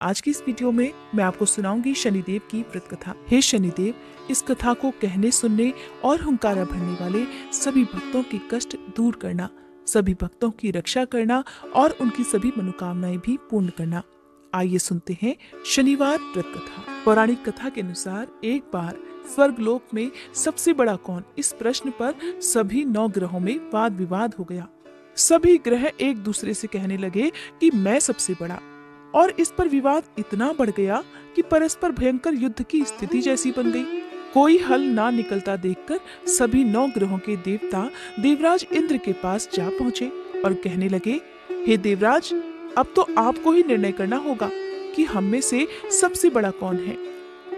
आज की इस वीडियो में मैं आपको सुनाऊंगी शनिदेव की व्रत कथा। हे शनिदेव, इस कथा को कहने, सुनने और हुंकारा भरने वाले सभी भक्तों के कष्ट दूर करना, सभी भक्तों की रक्षा करना और उनकी सभी मनोकामनाएं भी पूर्ण करना। आइए सुनते हैं शनिवार व्रत कथा। पौराणिक कथा के अनुसार एक बार स्वर्गलोक में सबसे बड़ा कौन, इस प्रश्न पर सभी 9 ग्रहों में वाद विवाद हो गया। सभी ग्रह एक दूसरे से कहने लगे कि मैं सबसे बड़ा, और इस पर विवाद इतना बढ़ गया कि परस्पर भयंकर युद्ध की स्थिति जैसी बन गई। कोई हल ना निकलता देखकर सभी 9 ग्रहों के देवता देवराज इंद्र के पास जा पहुंचे और कहने लगे, हे देवराज, अब तो आपको ही निर्णय करना होगा कि हम में से सबसे बड़ा कौन है।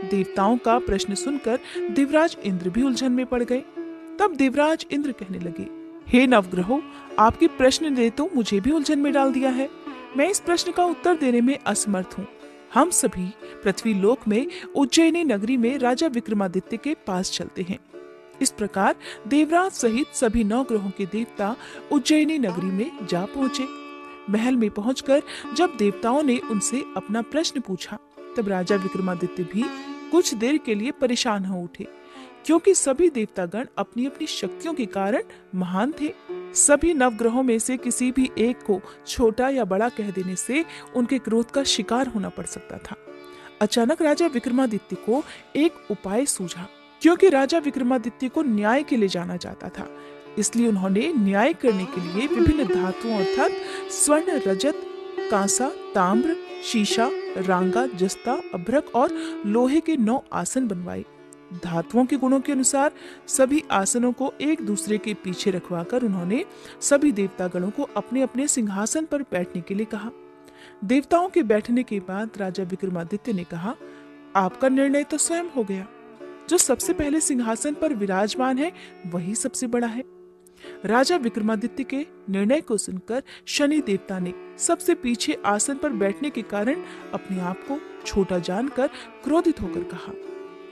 देवताओं का प्रश्न सुनकर देवराज इंद्र भी उलझन में पड़ गए। तब देवराज इंद्र कहने लगे, हे नवग्रहों, आपके प्रश्न ने तो मुझे भी उलझन में डाल दिया है। मैं इस प्रश्न का उत्तर देने में असमर्थ हूँ। हम सभी पृथ्वी लोक में उज्जैनी नगरी में राजा विक्रमादित्य के पास चलते हैं। इस प्रकार देवराज सहित सभी 9 ग्रहों के देवता उज्जैनी नगरी में जा पहुंचे। महल में पहुंचकर जब देवताओं ने उनसे अपना प्रश्न पूछा, तब राजा विक्रमादित्य भी कुछ देर के लिए परेशान हो उठे, क्योंकि सभी देवतागण अपनी अपनी शक्तियों के कारण महान थे। सभी नवग्रहों में से किसी भी एक को छोटा या बड़ा कह देने से उनके क्रोध का शिकार होना पड़ सकता था। अचानक राजा विक्रमादित्य को एक उपाय सूझा, क्योंकि राजा विक्रमादित्य को न्याय के लिए जाना जाता था। इसलिए उन्होंने न्याय करने के लिए विभिन्न धातुओं अर्थात स्वर्ण, रजत, कांसा, ताम्र, शीशा, रांगा, जस्ता, अभ्रक और लोहे के 9 आसन बनवाए। धातुओं के गुणों के अनुसार सभी आसनों को एक दूसरे के पीछे रखवाकर उन्होंने सभी देवतागणों को अपने अपने सिंहासन पर बैठने के लिए कहा। देवताओं के बैठने के बाद राजा विक्रमादित्य ने कहा, आपका निर्णय तो स्वयं हो गया। जो सबसे पहले सिंहासन पर विराजमान है वही सबसे बड़ा है। राजा विक्रमादित्य के निर्णय को सुनकर शनि देवता ने सबसे पीछे आसन पर बैठने के कारण अपने आप को छोटा जानकर क्रोधित होकर कहा,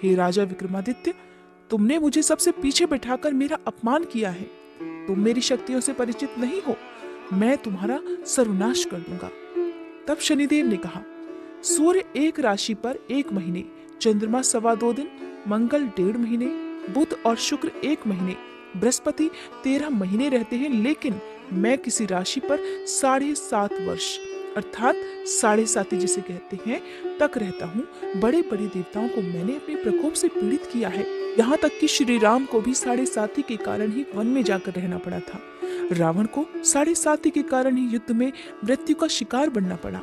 हे राजा विक्रमादित्य, तुमने मुझे सबसे पीछे बैठाकर मेरा अपमान किया है। तुम मेरी शक्तियों से परिचित नहीं हो। मैं तुम्हारा सर्वनाश कर दूंगा। तब शनिदेव ने कहा, सूर्य एक राशि पर 1 महीने, चंद्रमा 2.25 दिन, मंगल 1.5 महीने, बुध और शुक्र 1 महीने, बृहस्पति 13 महीने रहते हैं, लेकिन मैं किसी राशि पर 7.5 वर्ष अर्थात 7.5 जिसे कहते हैं तक रहता हूँ। बड़े बड़े देवताओं को मैंने अपने प्रकोप से पीड़ित किया है। यहाँ तक कि श्री राम को भी 7.5 के कारण ही वन में जाकर रहना पड़ा था। रावण को 7.5 के कारण ही युद्ध में मृत्यु का शिकार बनना पड़ा।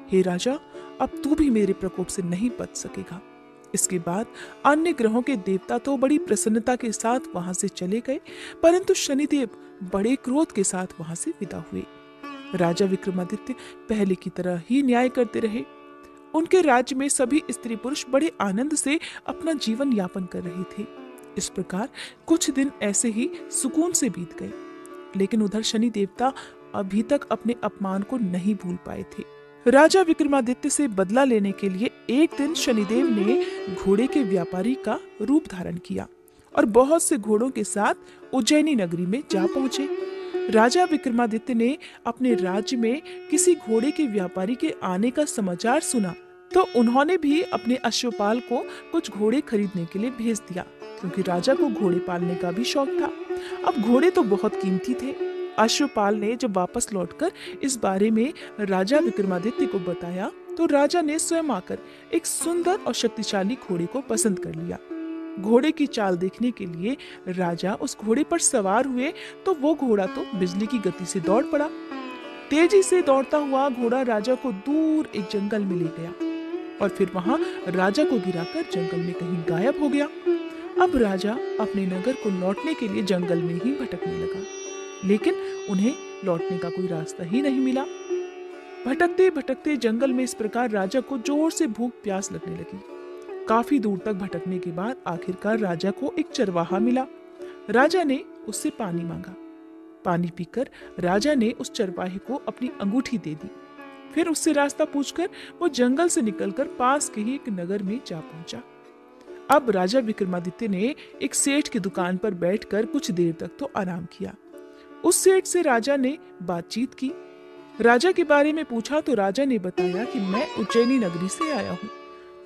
हे राजा, अब तू भी मेरे प्रकोप से नहीं बच सकेगा। इसके बाद अन्य ग्रहों के देवता तो बड़ी प्रसन्नता के साथ वहां से चले गए, परंतु शनिदेव बड़े क्रोध के साथ वहां से विदा हुए। राजा विक्रमादित्य पहले की तरह ही न्याय करते रहे। उनके राज्य में सभी स्त्री पुरुष बड़े आनंद से अपना जीवन यापन कर रहे थे। इस प्रकार कुछ दिन ऐसे ही सुकून से बीत गए, लेकिन उधर शनि देवता अभी तक अपने अपमान को नहीं भूल पाए थे। राजा विक्रमादित्य से बदला लेने के लिए एक दिन शनिदेव ने घोड़े के व्यापारी का रूप धारण किया और बहुत से घोड़ों के साथ उज्जैनी नगरी में जा पहुंचे। राजा विक्रमादित्य ने अपने राज्य में किसी घोड़े के व्यापारी के आने का समाचार सुना, तो उन्होंने भी अपने अश्वपाल को कुछ घोड़े खरीदने के लिए भेज दिया, क्योंकि राजा को घोड़े पालने का भी शौक था। अब घोड़े तो बहुत कीमती थे। अश्वपाल ने जब वापस लौटकर इस बारे में राजा विक्रमादित्य को बताया, तो राजा ने स्वयं आकर एक सुंदर और शक्तिशाली घोड़े को पसंद कर लिया। घोड़े की चाल देखने के लिए राजा उस घोड़े पर सवार हुए, तो वो घोड़ा तो बिजली की गति से दौड़ पड़ा। तेजी से दौड़ता हुआ घोड़ा राजा को दूर एक जंगल में ले गया और फिर वहां राजा को गिराकर जंगल में कहीं गायब हो गया। अब राजा अपने नगर को लौटने के लिए जंगल में ही भटकने लगा, लेकिन उन्हें लौटने का कोई रास्ता ही नहीं मिला। भटकते भटकते जंगल में इस प्रकार राजा को जोर से भूख प्यास लगने लगी। काफी दूर तक भटकने के बाद आखिरकार राजा को एक चरवाहा मिला। राजा ने उससे पानी मांगा। पानी पीकर राजा ने उस चरवाहे को अपनी अंगूठी दे दी। फिर उससे रास्ता पूछकर वो जंगल से निकलकर पास के ही एक नगर में जा पहुंचा। अब राजा विक्रमादित्य ने एक सेठ की दुकान पर बैठकर कुछ देर तक तो आराम किया। उस सेठ से राजा ने बातचीत की। राजा के बारे में पूछा तो राजा ने बताया कि मैं उज्जैनी नगरी से आया हूँ।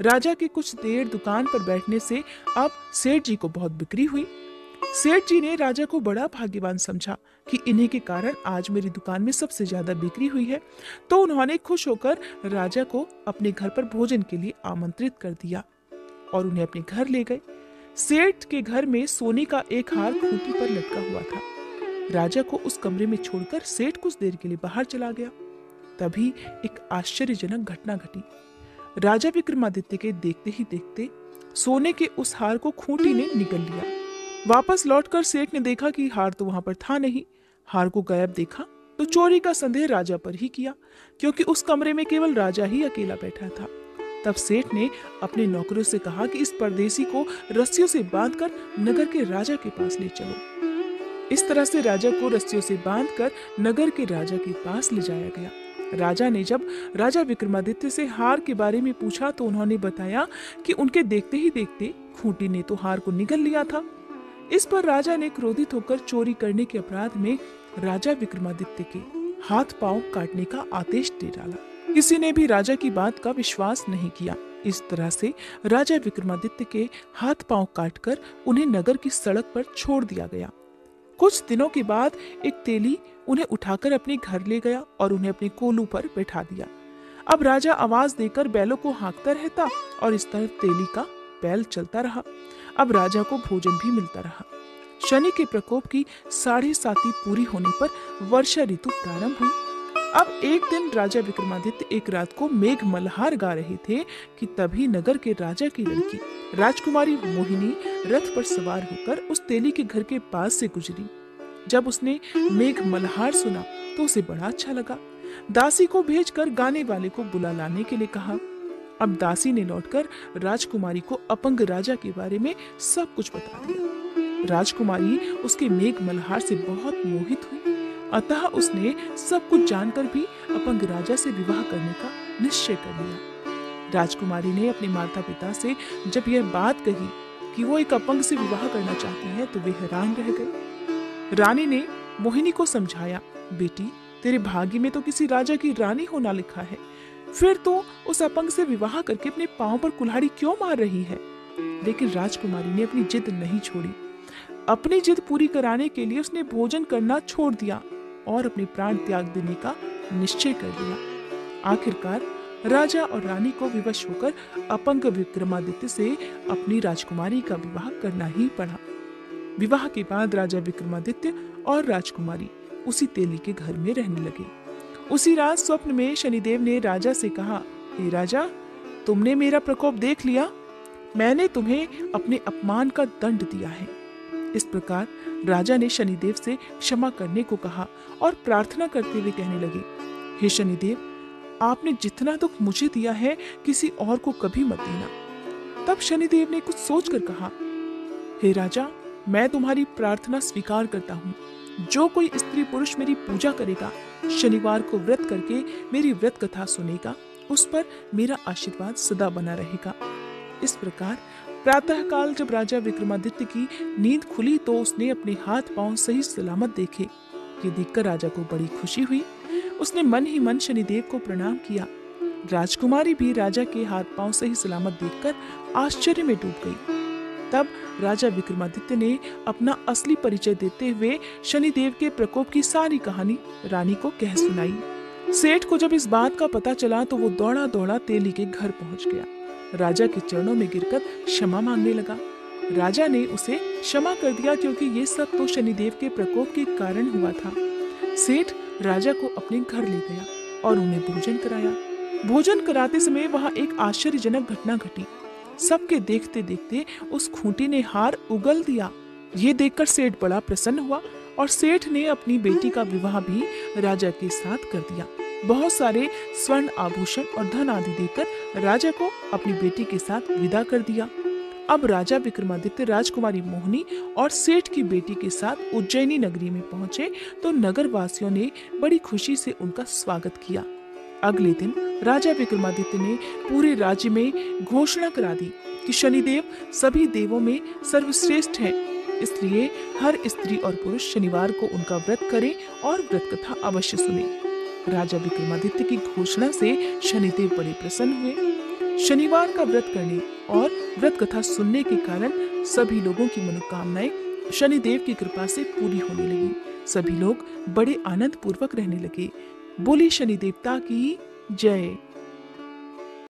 राजा के कुछ देर दुकान पर बैठने से अब सेठ जी को बहुत बिक्री हुई। सेठ जी ने राजा को बड़ा भाग्यवान समझा कि इन्हीं के कारण आज मेरी दुकान में सबसे ज्यादा बिक्री हुई है। तो उन्होंने खुश होकर राजा को अपने घर पर भोजन के लिए आमंत्रित कर दिया और उन्हें अपने घर ले गए। सेठ के घर में सोने का एक हार खूंटी पर लटका हुआ था। राजा को उस कमरे में छोड़कर सेठ कुछ देर के लिए बाहर चला गया। तभी एक आश्चर्यजनक घटना घटी। राजा विक्रमादित्य के देखते ही देखते सोने के उस हार को खूंटी ने निगल लिया। वापस लौटकर सेठ ने देखा कि हार तो वहां पर था नहीं। हार को गायब देखा तो चोरी का संदेह राजा पर ही किया, क्योंकि उस कमरे में केवल राजा ही अकेला बैठा था। तब सेठ ने अपने नौकरों से कहा कि इस परदेसी को रस्सियों से बांधकर नगर के राजा के पास ले चलो। इस तरह से राजा को रस्सियों से बांधकर नगर के राजा के पास ले जाया गया। राजा ने जब राजा विक्रमादित्य से हार के बारे में पूछा तो उन्होंने बताया कि उनके देखते ही देखते खूंटी ने तो हार को निगल लिया था। इस पर राजा ने क्रोधित होकर चोरी करने के अपराध में राजा विक्रमादित्य के हाथ पांव काटने का आदेश दे डाला। किसी ने भी राजा की बात का विश्वास नहीं किया। इस तरह से राजा विक्रमादित्य के हाथ पांव काटकर उन्हें नगर की सड़क पर छोड़ दिया गया। कुछ दिनों के बाद एक तेली उन्हें उठाकर अपने घर ले गया और उन्हें अपने कोलू पर बैठा दिया। अब राजा आवाज देकर बैलों को हाँकता रहता और इस तरह तेली का बैल चलता रहा। अब राजा को भोजन भी मिलता रहा। शनि के प्रकोप की 7.5 पूरी होने पर वर्षा ऋतु प्रारंभ हुई। अब एक दिन राजा विक्रमादित्य एक रात को मेघ मल्हार गा रहे थे कि तभी नगर के राजा की लड़की राजकुमारी मोहिनी रथ पर सवार होकर उस तेली के घर के पास से गुजरी। जब उसने मेघ मल्हार सुना तो उसे बड़ा अच्छा लगा। दासी को भेजकर गाने वाले को बुला लाने के लिए कहा। अब दासी ने लौटकर राजकुमारी को अपंग राजा के बारे में सब कुछ बता दिया। राजकुमारी उसके मेघ मल्हार से बहुत मोहित हुई, अतः उसने सब कुछ जानकर भी अपंग राजा से विवाह करने का निश्चय कर लिया। राजकुमारी ने अपने माता पिता से जब यह बात कही कि वो एक अपंग से विवाह करना चाहती है तो वे हैरान रह गए। रानी ने मोहिनी को समझाया, बेटी तेरे भाग्य में तो किसी राजा की रानी होना लिखा है, फिर तो उस अपंग से विवाह करके अपने पांव पर कुल्हाड़ी क्यों मार रही है। लेकिन राजकुमारी ने अपनी जिद नहीं छोड़ी। अपनी जिद पूरी कराने के लिए उसने भोजन करना छोड़ दिया और अपने प्राण त्याग देने का निश्चय कर लिया। आखिरकार राजा और रानी को विवश होकर अपंग विक्रमादित्य से अपनी राजकुमारी का विवाह करना ही पड़ा। विवाह के बाद राजा विक्रमादित्य और राजकुमारी उसी तेली के घर में रहने लगे। उसी रात स्वप्न में शनिदेव ने राजा से कहा, हे राजा, तुमने मेरा प्रकोप देख लिया। मैंने तुम्हें अपने अपमान का दंड दिया है। इस प्रकार राजा ने शनिदेव से क्षमा करने को कहा और प्रार्थना करते हुए कहने लगे, हे शनिदेव, आपने जितना दुख मुझे दिया है किसी और को कभी मत देना। तब शनिदेव ने कुछ सोचकर कहा, हे राजा, मैं तुम्हारी प्रार्थना स्वीकार करता हूँ। जो कोई स्त्री पुरुष मेरी पूजा करेगा, शनिवार को व्रत करके मेरी व्रत कथा सुनेगा, उस पर मेरा आशीर्वाद सदा बना रहेगा। इस प्रकार प्रातःकाल जब राजा विक्रमादित्य की नींद खुली तो उसने अपने हाथ पांव सही सलामत देखे। ये देखकर राजा को बड़ी खुशी हुई। उसने मन ही मन शनिदेव को प्रणाम किया। राजकुमारी भी राजा के हाथ पांव सही सलामत देखकर आश्चर्य में डूब गई। तब राजा विक्रमादित्य ने अपना असली परिचय देते हुए शनिदेव के प्रकोप की सारी कहानी रानी को कह सुनाई। सेठ को जब इस बात का पता चला तो वो दौड़ा दौड़ा तेली के घर पहुंच गया। राजा के चरणों में गिरकर क्षमा मांगने लगा। राजा ने उसे क्षमा कर दिया क्योंकि ये सब तो शनिदेव के प्रकोप के कारण हुआ था। सेठ राजा को अपने घर ले गया और उन्हें भोजन कराया। भोजन कराते समय वहां एक आश्चर्यजनक घटना घटी। सबके देखते देखते उस खूंटी ने हार उगल दिया। ये देखकर सेठ बड़ा प्रसन्न हुआ और सेठ ने अपनी बेटी का विवाह भी राजा के साथ कर दिया। बहुत सारे स्वर्ण आभूषण और धन आदि देकर राजा को अपनी बेटी के साथ विदा कर दिया। अब राजा विक्रमादित्य राजकुमारी मोहिनी और सेठ की बेटी के साथ उज्जैनी नगरी में पहुंचे तो नगर वासियों ने बड़ी खुशी से उनका स्वागत किया। अगले दिन राजा विक्रमादित्य ने पूरे राज्य में घोषणा करा दी कि शनिदेव सभी देवों में सर्वश्रेष्ठ हैं, इसलिए हर स्त्री और पुरुष शनिवार को उनका व्रत करें और व्रत कथा अवश्य सुने। राजा विक्रमादित्य की घोषणा से शनिदेव बड़े प्रसन्न हुए। शनिवार का व्रत करने और व्रत कथा सुनने के कारण सभी लोगों की मनोकामनाएं शनिदेव की कृपा से पूरी होने लगी। सभी लोग बड़े आनंद पूर्वक रहने लगे। बोली शनि देवता की जय।